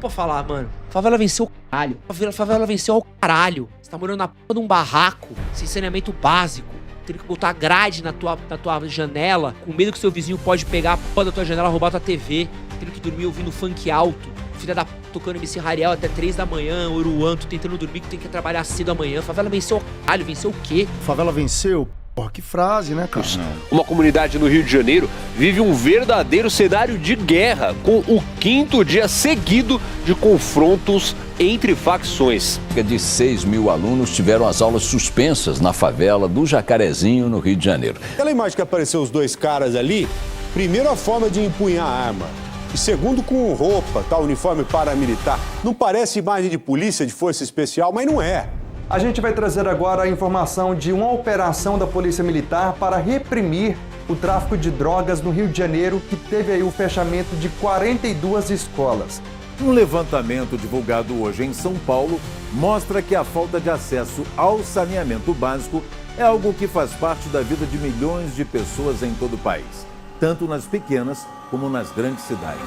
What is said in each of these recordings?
pra falar, mano. Favela venceu o caralho. Favela venceu ao caralho. Você tá morando na porra de um barraco, sem saneamento básico. Tendo que botar grade na tua janela, com medo que seu vizinho pode pegar a porra da tua janela e roubar tua TV. Tendo que dormir ouvindo funk alto. Filha da p tocando MC Rariel até 3 da manhã, Oruanto tentando dormir que tem que trabalhar cedo amanhã. Favela venceu o caralho, venceu o quê? Favela venceu? Porra, que frase, né, cara? Uma comunidade no Rio de Janeiro vive um verdadeiro cenário de guerra, com o 5º dia seguido de confrontos entre facções. Cerca de 6 mil alunos tiveram as aulas suspensas na favela do Jacarezinho, no Rio de Janeiro. Aquela imagem que apareceu os dois caras ali, primeiro a forma de empunhar a arma. E segundo, com roupa, uniforme paramilitar. Não parece imagem de polícia, de força especial, mas não é. A gente vai trazer agora a informação de uma operação da Polícia Militar para reprimir o tráfico de drogas no Rio de Janeiro, que teve aí o fechamento de 42 escolas. Um levantamento divulgado hoje em São Paulo mostra que a falta de acesso ao saneamento básico é algo que faz parte da vida de milhões de pessoas em todo o país, tanto nas pequenas como nas grandes cidades.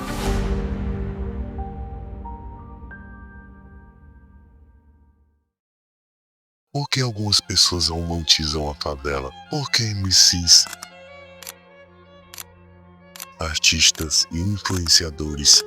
Por que algumas pessoas romantizam a favela? Por que MCs, artistas e influenciadores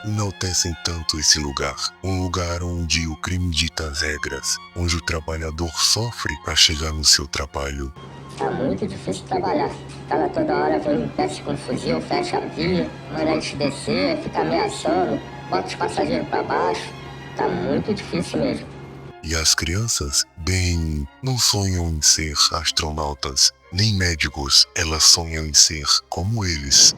enaltecem tanto esse lugar? Um lugar onde o crime dita as regras, onde o trabalhador sofre para chegar no seu trabalho. Tá muito difícil trabalhar. Cara toda hora vem desce com fuzil, fecha a via, manda a gente descer, fica ameaçando, bota os passageiros pra baixo. Tá muito difícil mesmo. E as crianças, bem, não sonham em ser astronautas, nem médicos, elas sonham em ser como eles.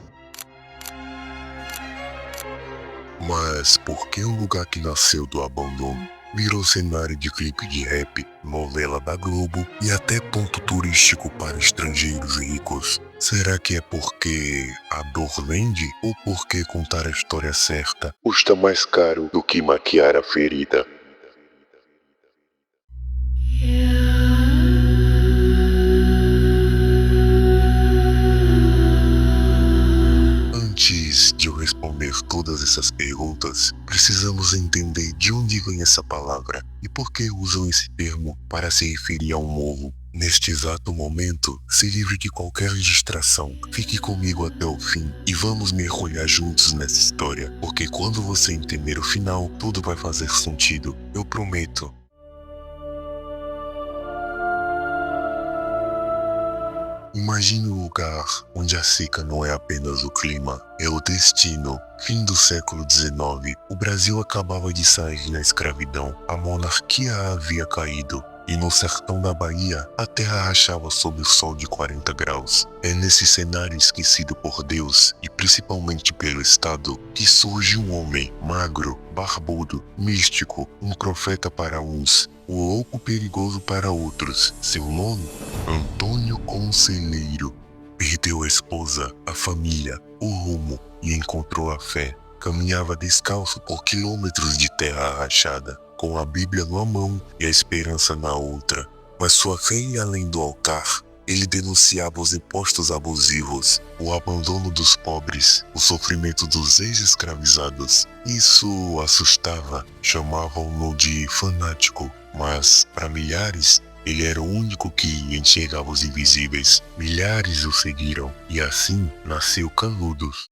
Mas por que um lugar que nasceu do abandono virou cenário de clipe de rap, novela da Globo e até ponto turístico para estrangeiros ricos? Será que é porque a dor vende ou porque contar a história certa custa mais caro do que maquiar a ferida? Antes de eu responder todas essas perguntas, precisamos entender de onde vem essa palavra e por que usam esse termo para se referir a um morro. Neste exato momento, se livre de qualquer distração, fique comigo até o fim e vamos mergulhar juntos nessa história, porque quando você entender o final, tudo vai fazer sentido, eu prometo. Imagine um lugar onde a seca não é apenas o clima, é o destino. Fim do século XIX, o Brasil acabava de sair da escravidão, a monarquia havia caído. E no sertão da Bahia, a terra rachava sob o sol de 40 graus. É nesse cenário esquecido por Deus, e principalmente pelo Estado, que surge um homem magro, barbudo, místico, um profeta para uns, o louco perigoso para outros. Seu nome? Antônio Conselheiro. Perdeu a esposa, a família, o rumo e encontrou a fé. Caminhava descalço por quilômetros de terra arrachada, com a Bíblia numa mão e a esperança na outra. Mas sua fé ia além do altar. Ele denunciava os impostos abusivos, o abandono dos pobres, o sofrimento dos ex-escravizados. Isso assustava, chamavam-no de fanático, mas para milhares, ele era o único que enxergava os invisíveis. Milhares o seguiram e assim nasceu Canudos.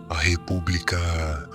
A República,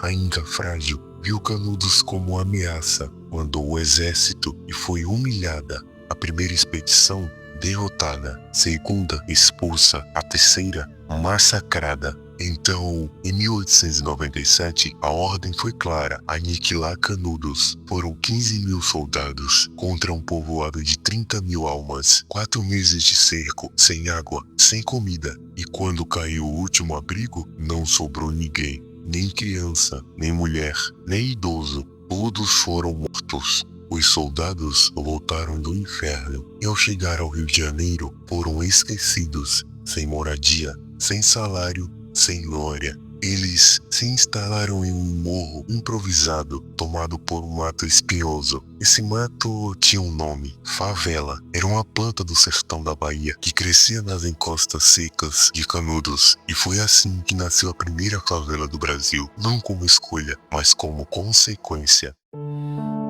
ainda frágil, viu Canudos como ameaça, mandou o exército e foi humilhada. A primeira expedição, derrotada. Segunda, expulsa. A terceira, massacrada. Então, em 1897, a ordem foi clara: aniquilar Canudos. Foram 15 mil soldados contra um povoado de 30 mil almas. 4 meses de cerco, sem água, sem comida. E quando caiu o último abrigo, não sobrou ninguém. Nem criança, nem mulher, nem idoso. Todos foram mortos. Os soldados voltaram do inferno e ao chegar ao Rio de Janeiro foram esquecidos, sem moradia, sem salário, sem glória. Eles se instalaram em um morro improvisado, tomado por um mato espinhoso. Esse mato tinha um nome, favela. Era uma planta do sertão da Bahia que crescia nas encostas secas de Canudos. E foi assim que nasceu a primeira favela do Brasil, não como escolha, mas como consequência.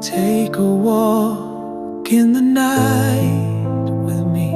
Take a walk in the night with me.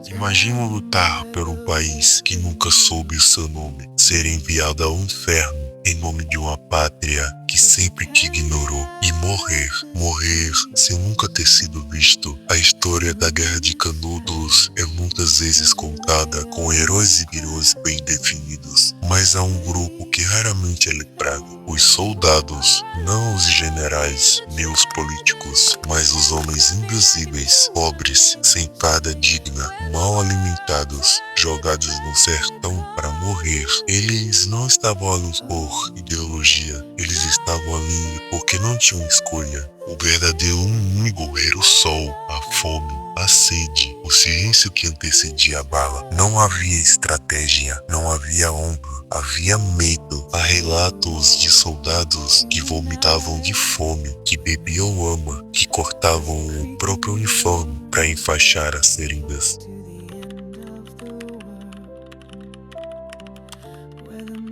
Imagina lutar por um país que nunca soube o seu nome, ser enviado ao inferno em nome de uma pátria que sempre te ignorou, e morrer sem nunca ter sido visto. A história da Guerra de Canudos é muitas vezes contada com heróis e vilões bem definidos, mas há um grupo que raramente é lembrado: os soldados, não os generais nem os políticos, mas os homens invisíveis, pobres, sem farda digna, mal alimentados, jogados no sertão para morrer. Eles não estavam ali por ideologia, eles estavam ali porque não tinham escolha. O verdadeiro inimigo era o sol, a fome, a sede, o silêncio que antecedia a bala. Não havia estratégia, não havia ombro, havia medo. Há relatos de soldados que vomitavam de fome, que bebiam lama, que cortavam o próprio uniforme para enfaixar as seringas.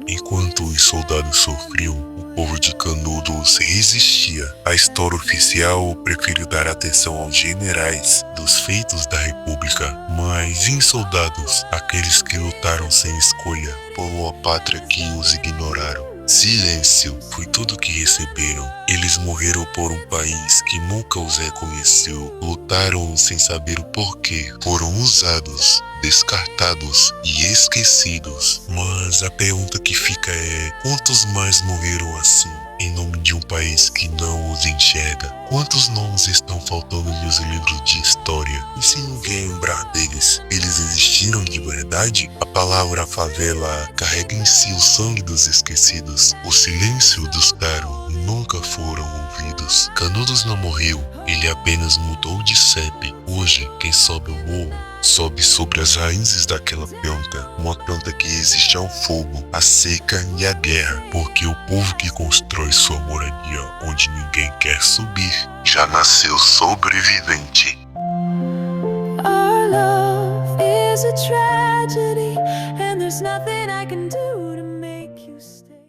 Enquanto os soldados sofriam, o povo de Canudos resistia. A história oficial preferiu dar atenção aos generais dos feitos da República, mas em soldados, aqueles que lutaram sem escolha por uma pátria que os ignoraram. Silêncio foi tudo que receberam. Eles morreram por um país que nunca os reconheceu. Lutaram sem saber o porquê. Foram usados, descartados e esquecidos. Mas a pergunta que fica é: quantos mais morreram assim, em nome de um país que não os enxerga? Quantos nomes estão faltando nos livros de história? E se ninguém lembrar deles, eles existiram de verdade? A palavra favela carrega em si o sangue dos esquecidos. O silêncio dos caros nunca foram ouvidos. Canudos não morreu, ele apenas mudou de CEP. Hoje, quem sobe o morro sobe sobre as raízes daquela planta, uma planta que resiste ao fogo, à seca e à guerra, porque o povo que constrói sua moradia onde ninguém quer subir já nasceu sobrevivente. Our love is a tragedy, and there's nothing I can do to make you stay.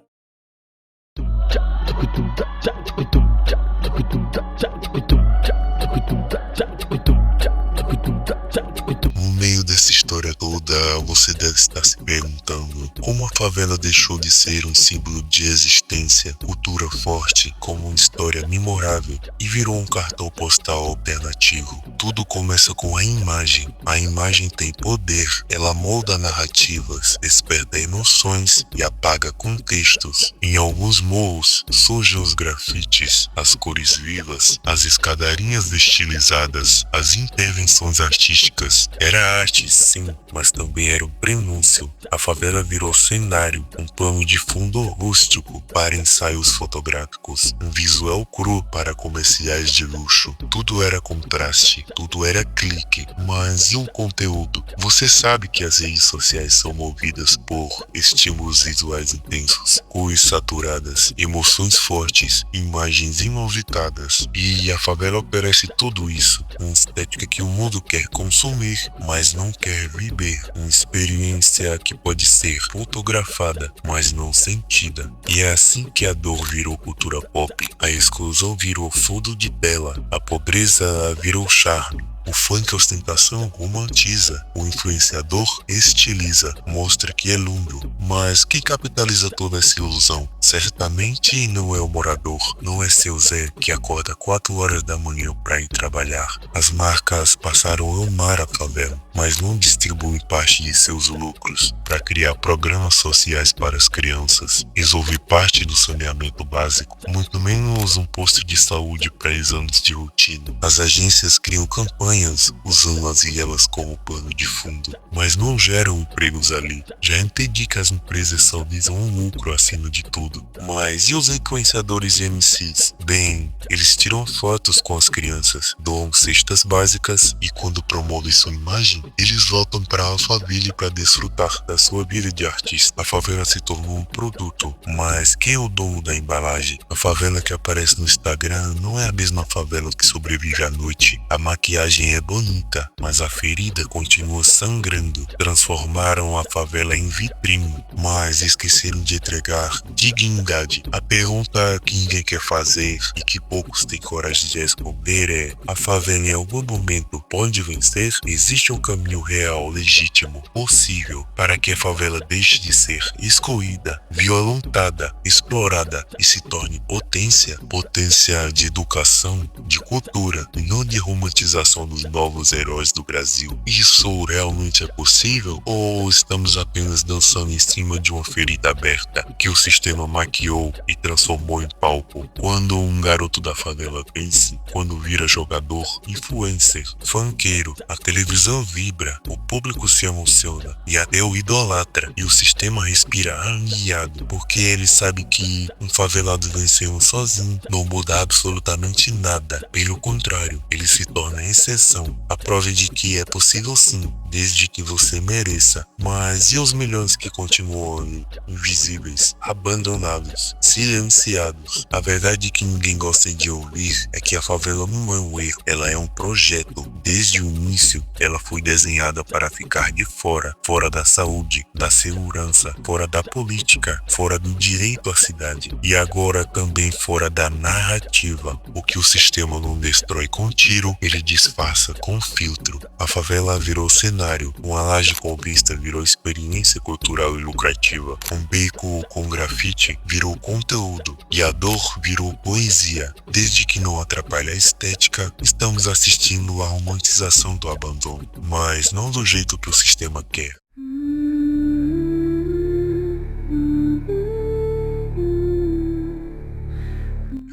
No meio dessa história toda, você deve estar se perguntando como a favela deixou de ser um símbolo de existência, cultura forte, como uma história memorável, e virou um cartão postal alternativo. Tudo começa com a imagem. A imagem tem poder, ela molda narrativas, desperta emoções e apaga contextos. Em alguns morros surgem os grafites, as cores vivas, as escadarinhas estilizadas, as intervenções artísticas. Era arte, sim, mas também era um prenúncio. A favela virou cenário, um plano de fundo rústico para ensaios fotográficos, um visual cru para comerciais de luxo. Tudo era contraste, tudo era clique, mas e o conteúdo? Você sabe que as redes sociais são movidas por estímulos visuais intensos, cores saturadas, emoções fortes, imagens inusitadas, e a favela oferece tudo isso, uma estética que o mundo quer consumir, mas não quer viver, uma experiência que pode ser fotografada, mas não sentida. E é assim que a dor virou cultura pop, a exclusão virou fundo de tela, a pobreza virou charme. O funk ostentação romantiza, o influenciador estiliza, mostra que é lumbro, mas quem capitaliza toda essa ilusão? Certamente não é o morador, não é seu Zé que acorda 4 horas da manhã para ir trabalhar. As marcas passaram a amar a favela, mas não distribuem parte de seus lucros para criar programas sociais para as crianças, resolver parte do saneamento básico, muito menos um posto de saúde para exames de rotina. As agências criam campanhas campanhas usando as vielas como pano de fundo, mas não geram empregos ali. Já entendi que as empresas só visam um lucro acima de tudo. Mas e os influenciadores e MCs? Bem, eles tiram fotos com as crianças, doam cestas básicas e quando promovem sua imagem, eles voltam para a Alphaville para desfrutar da sua vida de artista. A favela se tornou um produto, mas quem é o dono da embalagem? A favela que aparece no Instagram não é a mesma favela que sobrevive à noite. A maquiagem é bonita, mas a ferida continua sangrando. Transformaram a favela em vitrine, mas esqueceram de entregar dignidade. A pergunta que ninguém quer fazer e que poucos têm coragem de responder é: a favela em algum momento pode vencer? Existe um caminho real, legítimo, possível para que a favela deixe de ser excluída, violentada, explorada e se torne potência de educação, de cultura e não de romantização dos novos heróis do Brasil. Isso realmente é possível ou estamos apenas dançando em cima de uma ferida aberta que o sistema maquiou e transformou em palco? Quando um garoto da favela vence, quando vira jogador, influencer, funkeiro, a televisão vibra, o público se emociona e até o idolatra, e o sistema respira aliviado porque ele sabe que um favelado vencendo sozinho não muda absolutamente nada. Pelo contrário, ele se torna exceção. A prova de que é possível sim, desde que você mereça. Mas e os milhões que continuam ali, invisíveis, abandonados, silenciados? A verdade que ninguém gosta de ouvir é que a favela não é um erro, ela é um projeto. Desde o início, ela foi desenhada para ficar de fora, fora da saúde, da segurança, fora da política, fora do direito à cidade e agora também fora da narrativa. O que o sistema não destrói com tiro, ele disfarça com filtro. A favela virou cenário, uma laje com vista virou experiência cultural e lucrativa, um beco com grafite virou conteúdo e a dor virou poesia. Desde que não atrapalhe a estética, estamos assistindo à romantização do abandono, mas não do jeito que o sistema quer.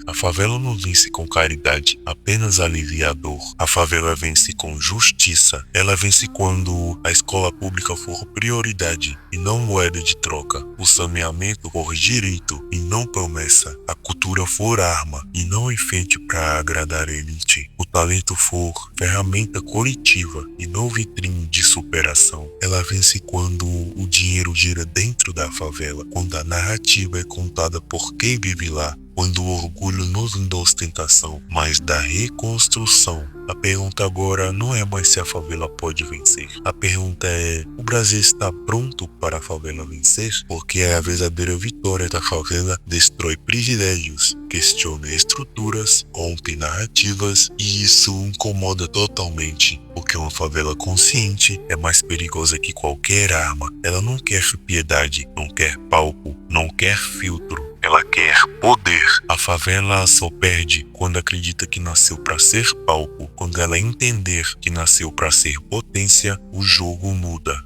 A favela não vence com caridade, apenas alivia a dor. A favela vence com justiça. Ela vence quando a escola pública for prioridade e não moeda de troca. O saneamento for direito e não promessa. A cultura for arma e não enfeite para agradar a elite. O talento for ferramenta coletiva e não vitrine de superação. Ela vence quando o dinheiro gira dentro da favela, quando a narrativa é contada por quem vive lá. Quando o orgulho não vem da ostentação, mas da reconstrução. A pergunta agora não é mais se a favela pode vencer. A pergunta é: o Brasil está pronto para a favela vencer? Porque a verdadeira vitória da favela destrói privilégios, questiona estruturas, rompe narrativas e isso incomoda totalmente. Porque uma favela consciente é mais perigosa que qualquer arma. Ela não quer piedade, não quer palco, não quer filtro. Ela quer poder. A favela só perde quando acredita que nasceu para ser palco. Quando ela entender que nasceu para ser potência, o jogo muda.